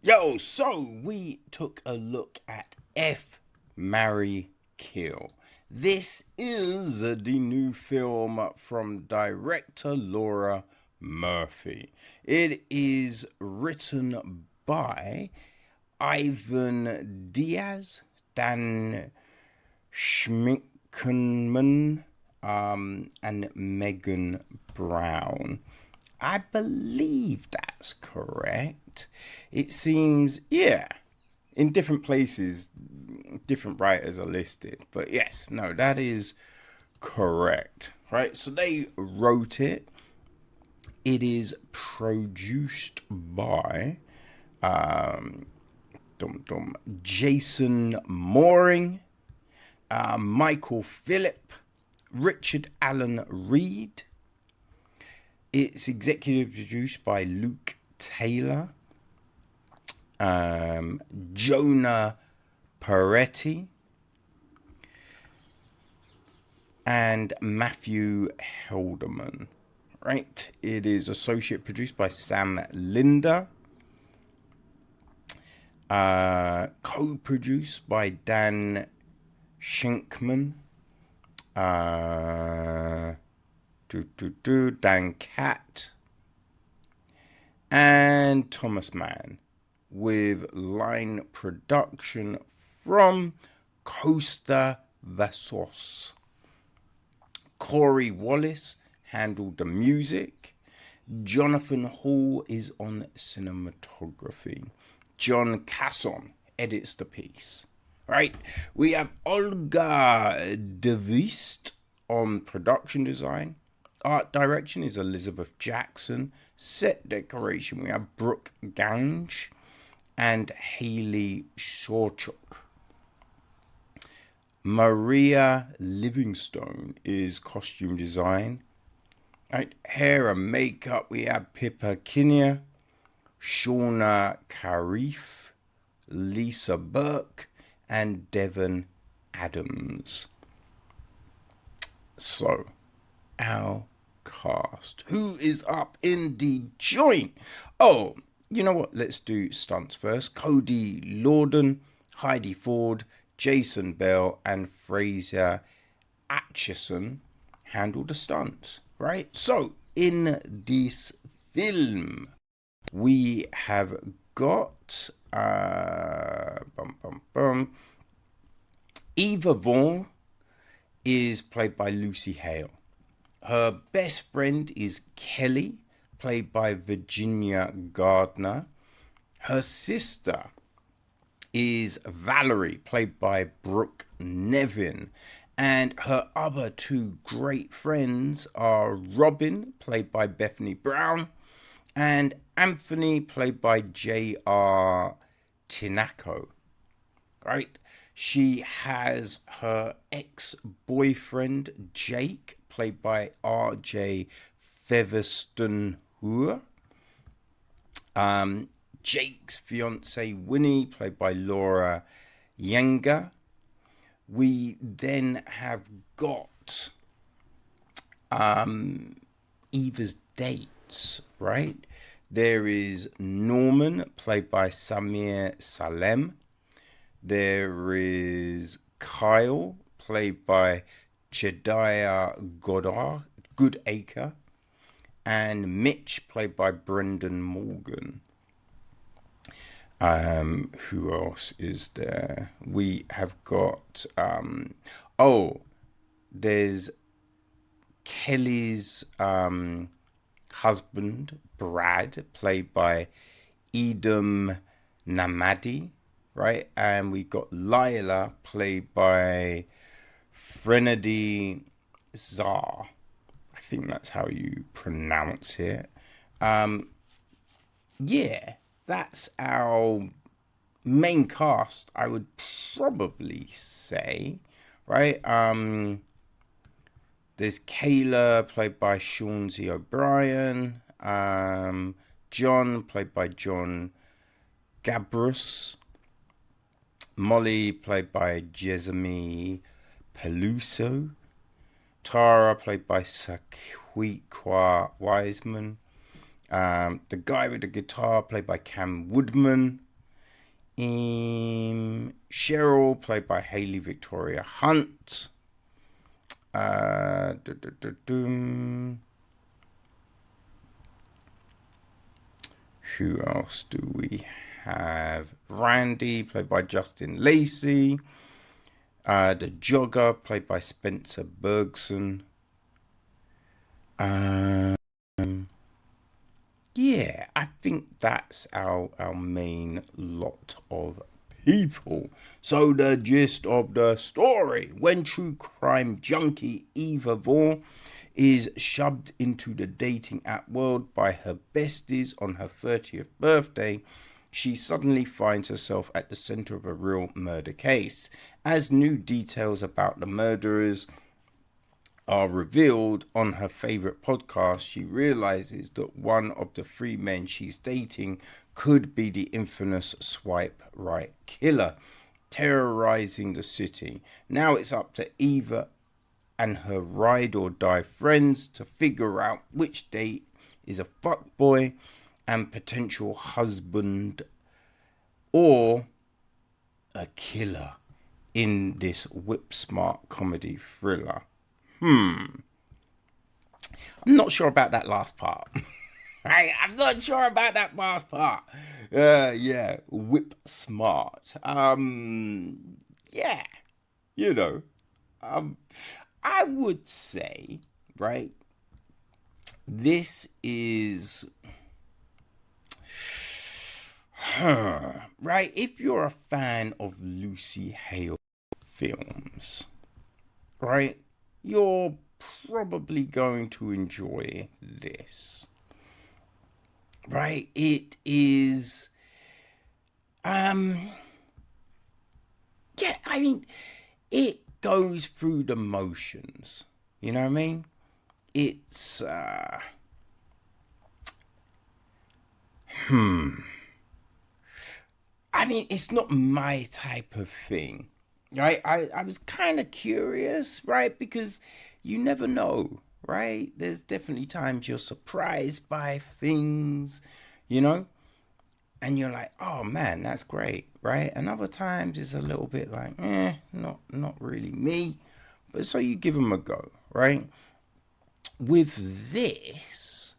Yo, so we took a look at F, Marry, Kill. This is the new film from director Laura Murphy. It is written by Ivan Diaz, Dan Scheinkman, and Meghan Brown. I believe that's correct. It seems, yeah, in different places, different writers are listed. But yes, no, that is correct. Right? So they wrote it. It is produced by Jason Mooring, Michael Phillip, Richard Allen Reed. It's executive produced by Luke Taylor, Jonah Peretti, and Matthew Helderman. Right? It is associate produced by Sam Linder, co-produced by Dan Scheinkman, Dan Catt, and Thomas Mann, with line production from Costa Vasos. Corey Wallace handled the music. Jonathan Hall is on cinematography. John Casson edits the piece. Right? We have Olga DeVist on production design. Art direction is Elizabeth Jackson. Set decoration, we have Brooke Gange and Haley Shawchuk. Maria Livingstone is costume design. Right, hair and makeup, we have Pippa Kinya, Shauna Karif, Lisa Burke, and Devon Adams. So, our cast. Who is up in the joint? Oh, you know what? Let's do stunts first. Cody Lorden, Heidi Ford, Jason Bell, and Fraser Atchison handle the stunts. Right? So, in this film, we have got Eva Vaugh is played by Lucy Hale. Her best friend is Kelly, played by Virginia Gardner. Her sister is Valerie, played by Brooke Nevin. And her other two great friends are Robin, played by Bethany Brown, and Anthony, played by JayR Tinaco. Right? She has her ex-boyfriend, Jake, played by R.J. Featherstone. Jake's fiancee, Winnie, played by Laura Yenga. We then have got Eva's dates, right? There is Norman, played by Samir Salem. There is Kyle, played by Jedidiah Goodacre. And Mitch, played by Brendan Morgan. Who else is there? We have got... there's Kelly's husband, Brad, played by Edom Namadi. Right, and we got Lila, played by Frenedy Zar. I think that's how you pronounce it. Yeah, that's our main cast, I would probably say. Right, there's Kayla, played by Sean Z. O'Brien. John, played by John Gabrus. Molly, played by Jessamine Peluso. Tara, played by Saquiqua Wiseman. The guy with the guitar, played by Cam Woodman. Cheryl, played by Haley Victoria Hunt. Who else do we have? Randy, played by Justin Lacey. The Jogger, played by Spencer Bergson. Yeah, I think that's our main lot of people. So the gist of the story: when true crime junkie Eva Vaugh is shoved into the dating app world by her besties on her 30th birthday, she suddenly finds herself at the center of a real murder case. As new details about the murderers are revealed on her favorite podcast, she realizes that one of the three men she's dating could be the infamous swipe right killer, terrorizing the city. Now it's up to Eva and her ride or die friends to figure out which date is a fuckboy and potential husband or a killer in this whip smart comedy thriller. I'm not sure about that last part. I'm not sure about that last part. Yeah, whip smart. Yeah, you know, I would say, right, this is, right, if you're a fan of Lucy Hale films, right, you're probably going to enjoy this. Right? It is, yeah, I mean, it goes through the motions. You know what I mean? It's, I mean, it's not my type of thing. Right? I was kind of curious, right? Because you never know, right? There's definitely times you're surprised by things, you know? And you're like, oh man, that's great, right? And other times it's a little bit like, not really me. But so you give them a go, right? With this,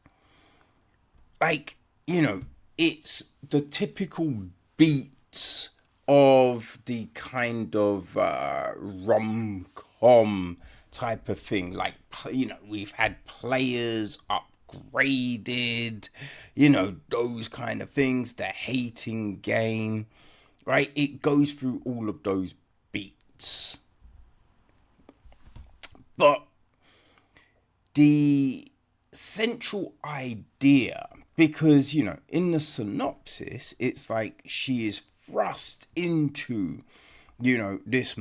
like, it's the typical beats of the kind of rom-com type of thing. Like, we've had players upgraded, those kind of things, the hating game, right? It goes through all of those beats. But the central idea, because in the synopsis it's like she is thrust into this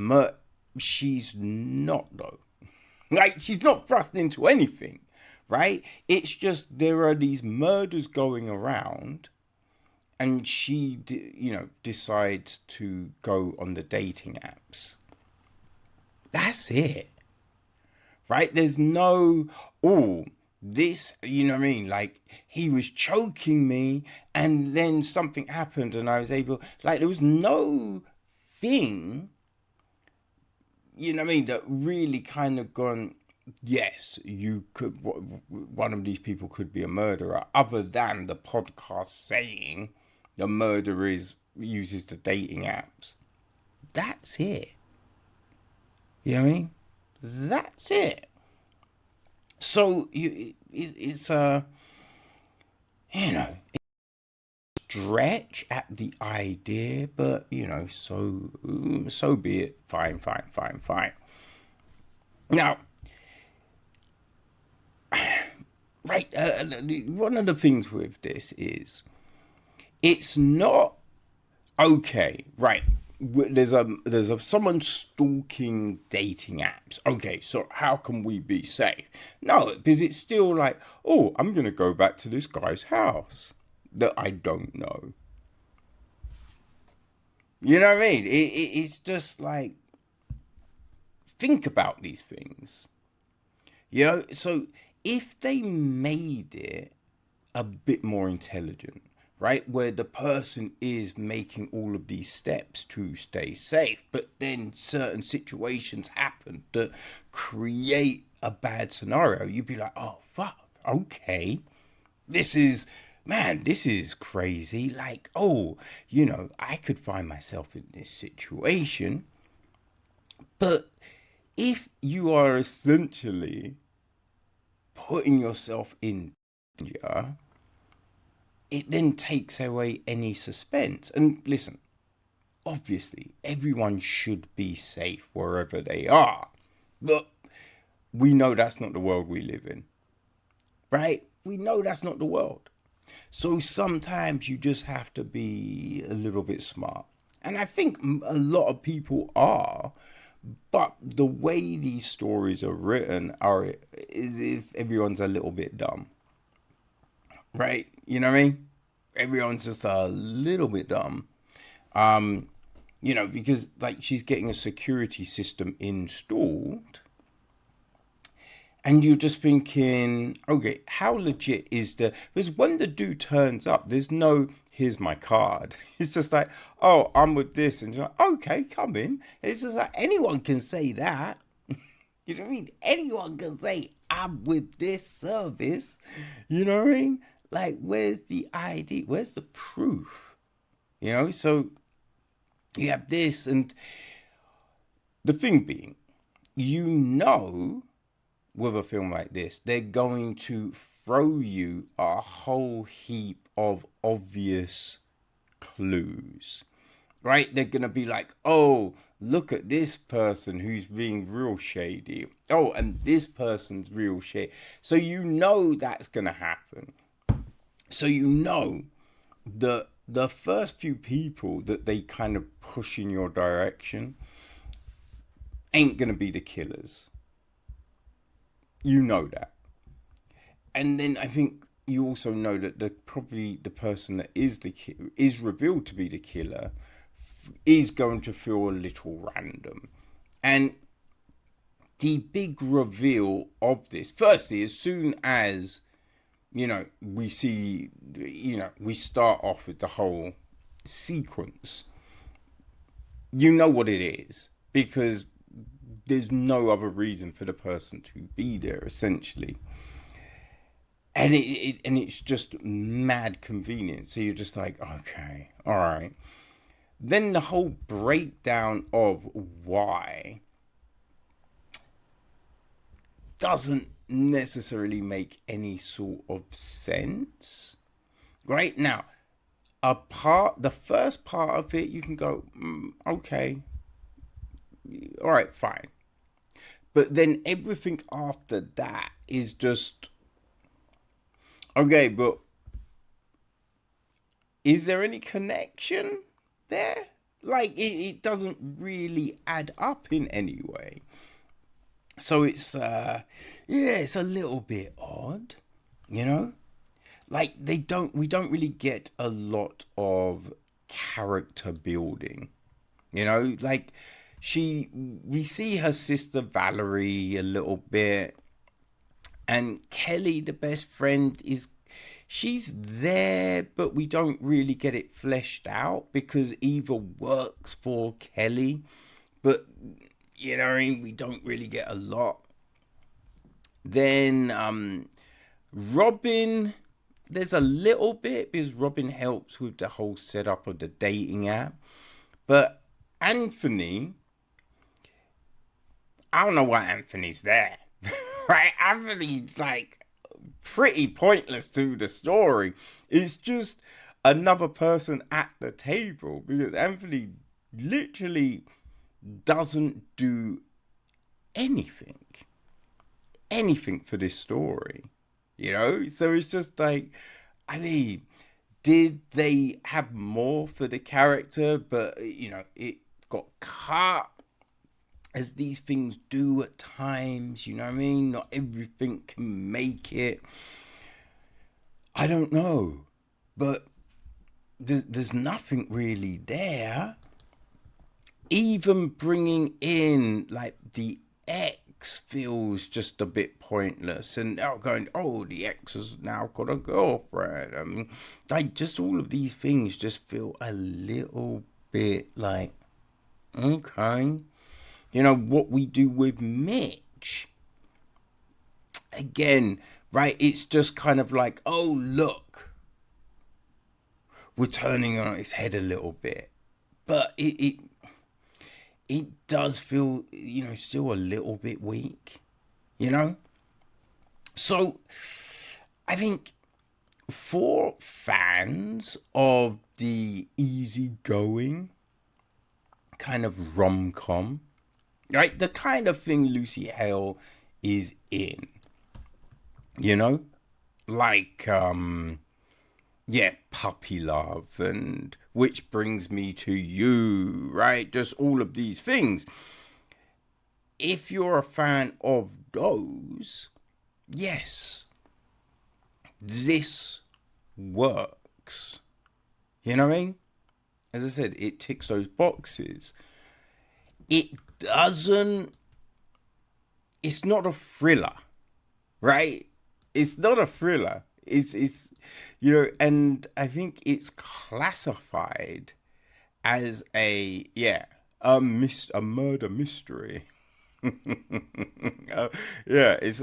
she's not, though. Like, she's not thrust into anything, right? It's just there are these murders going around and she decides to go on the dating apps. That's it. Right? There's no, this, you know what I mean? Like, he was choking me and then something happened and I was able, like, there was no thing, you know what I mean, that really kind of gone, yes, you could, one of these people could be a murderer, other than the podcast saying the murderer uses the dating apps. That's it. You know what I mean? That's it. So it's stretch at the idea, but so be it. Fine. Now, right, one of the things with this is it's not okay, right? There's someone stalking dating apps. Okay, so how can we be safe? No, because it's still like, I'm gonna go back to this guy's house that I don't know. You know what I mean? It's just like, think about these things. So if they made it a bit more intelligent, right? Where the person is making all of these steps to stay safe, but then certain situations happen that create a bad scenario. You'd be like, oh, fuck, okay. This is, man, this is crazy. Like, oh, I could find myself in this situation. But if you are essentially putting yourself in danger, it then takes away any suspense. And listen, obviously, everyone should be safe wherever they are. But we know that's not the world we live in, right? We know that's not the world. So sometimes you just have to be a little bit smart. And I think a lot of people are. But the way these stories are written is if everyone's a little bit dumb. Right? You know what I mean? Everyone's just a little bit dumb. Because like she's getting a security system installed. And you're just thinking, okay, how legit is because when the dude turns up, there's no, here's my card. It's just like, oh, I'm with this. And you're like, okay, come in. It's just like, anyone can say that. You know what I mean? Anyone can say, I'm with this service. You know what I mean? Like, where's the ID? Where's the proof? So you have this. And the thing being, with a film like this, they're going to throw you a whole heap of obvious clues, right? They're going to be like, oh, look at this person who's being real shady. Oh, and this person's real shady. So that's going to happen. So that the first few people that they kind of push in your direction ain't going to be the killers. You know that. And then I think you also know that probably the person that is revealed to be the killer is going to feel a little random. And the big reveal of this, firstly, as soon as, we see, we start off with the whole sequence, you know what it is. Because there's no other reason for the person to be there, essentially. And it's just mad convenient. So you're just like, okay, all right. Then the whole breakdown of why doesn't necessarily make any sort of sense. Right? Now, the first part of it, you can go, okay, all right, fine. But then everything after that is just, okay, but is there any connection there? Like, it doesn't really add up in any way. So it's, it's a little bit odd, Like, we don't really get a lot of character building, Like, we see her sister Valerie a little bit, and Kelly, the best friend, she's there, but we don't really get it fleshed out because Eva works for Kelly, but we don't really get a lot. Then Robin, there's a little bit because Robin helps with the whole setup of the dating app, but Anthony, I don't know why Anthony's there. Right? Anthony's like pretty pointless to the story. It's just another person at the table because Anthony literally doesn't do anything for this story, So it's just like, I mean, did they have more for the character? But, it got cut, as these things do at times, you know what I mean? Not everything can make it. I don't know. But there's nothing really there. Even bringing in, like, the ex ex feels just a bit pointless, and the ex has now got a girlfriend. I mean, like, just all of these things just feel a little bit like, okay, what we do with Mitch. Again, right, it's just kind of like, oh, look, we're turning on its head a little bit. But it does feel, still a little bit weak, So, I think for fans of the easygoing kind of rom-com, right, the kind of thing Lucy Hale is in, like, puppy love and which brings me to you, right? Just all of these things. If you're a fan of those, yes, this works. You know what I mean? As I said, it ticks those boxes. It doesn't, it's not a thriller, right? It's not a thriller. It's and I think it's classified as a murder mystery. It's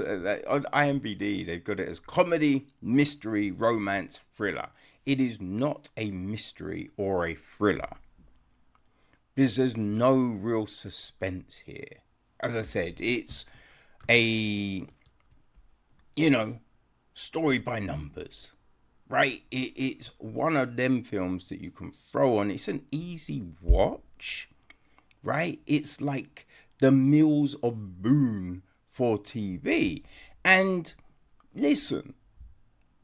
on IMDb they've got it as comedy, mystery, romance, thriller. It is not a mystery or a thriller because there's no real suspense here. As I said, it's a story by numbers, right? It's one of them films that you can throw on. It's an easy watch, right? It's like the meals of boon for TV. And listen,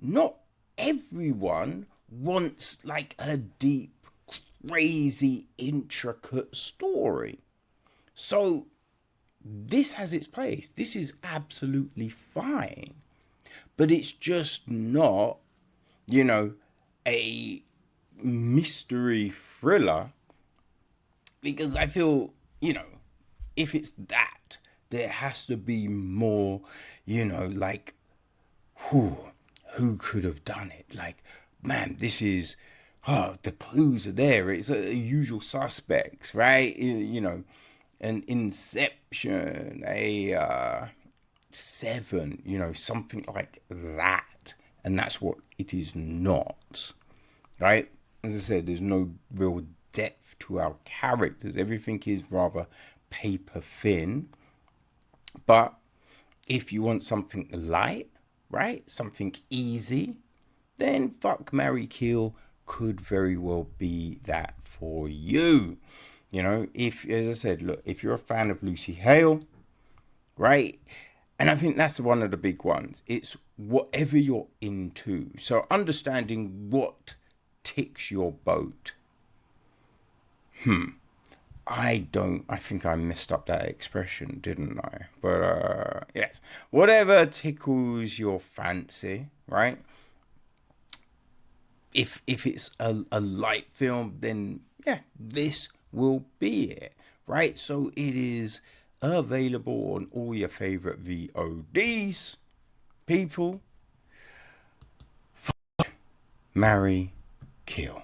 not everyone wants like a deep, crazy, intricate story. So this has its place. This is absolutely fine. But it's just not, a mystery thriller. Because I feel, if it's that, there has to be more, like, who could have done it? Like, man, this is, the clues are there. It's a usual suspects, right? An Inception, a Seven, something like that. And that's what it is not, right? As I said, there's no real depth to our characters. Everything is rather paper thin. But if you want something light, right, something easy, then Fuck, Marry, Kill could very well be that for you. If, as I said, look, if you're a fan of Lucy Hale, right, and I think that's one of the big ones. It's whatever you're into. So understanding what ticks your boat. I think I messed up that expression, didn't I? But, yes. Whatever tickles your fancy, right? If it's a light film, then, this will be it, right? So it is available on all your favorite VODs. People, Fuck, Marry, Kill.